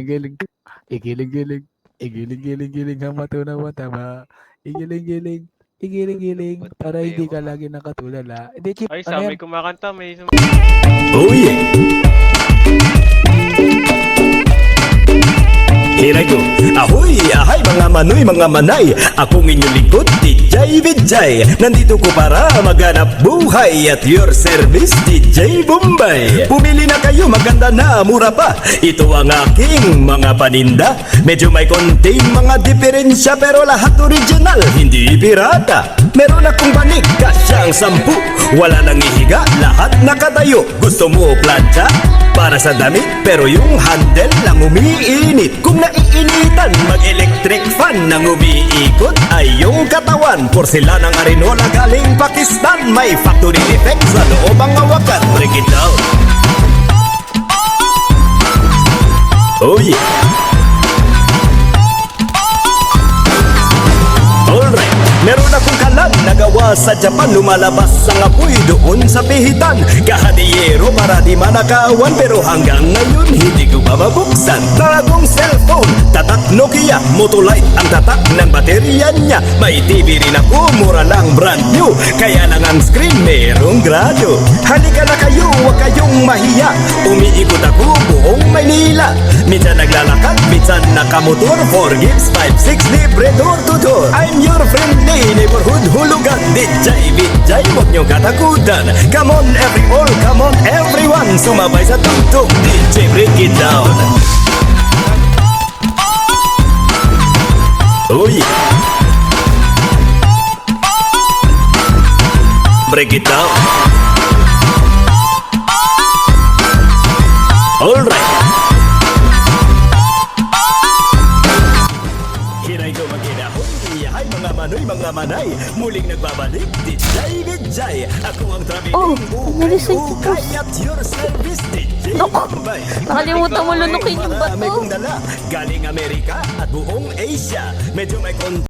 Giling, igiling-giling, igiling-giling-giling ang matunaw mataba. Igiling-giling, igiling-giling, para hindi ka lagi nakatulala. Hindi, Chip, Ay, ano sa yan? may kumakanta, may Oh yeah! Here I go. Ahoy, ahay mga manoy, mga manay. Akong inyong lingkod, DJ Vijay. Nandito ko para maghanap buhay. At your service, DJ Bombay. Pumili na kayo, maganda na, mura pa. Ito ang aking mga paninda. Medyo may konting mga diferensya, pero lahat original, hindi pirata. Meron akong banig, kasyang 10. Wala nang ihiga, lahat nakatayo. Gusto mo plancha? Para sa damit, pero yung handle lang umiinit. Kung naiinitan, mag-electric fan nang umiikot ay yung katawan. Porselanang Arinola galing Pakistan. May factory defect sa loob ang hawakan. Break it down. Oh yeah. Alright, meron akong kalan nagawa sa Japan. Lumalabas ang apoy doon sa pihitan. Kahadiyero para di manakawan, pero hanggang ngayon hindi ko pa mabuksan. Bagong cellphone, tatak Nokia, Motolite ang tatak ng baterya niya. May TV rin ako, mura lang brand new. Kaya lang ang screen merong grado. Halika na kayo, huwag kayong mahiya. Umiikot ako buong Maynila. Minsan naglalakad, minsan nakamotor. 4 gigs, 5-6 libre door to door. I'm your friendly neighborhood hulugan. DJ Vijay, huwag niyong katakutan. Come on come on everyone. Sumabay sa tugtog, DJ break it down. Oh yeah. Break it down. Alright. Here I go again. Ahoy, hi mga manoy, mga manay. Muling nagbabalik, DJ Vijay. Ako ang traveling narising ko. at your service, DJ Bombay. Nakalimutan mo lunukin yung bato. Marami kong dala, galing Amerika at buong Asia. Medyo may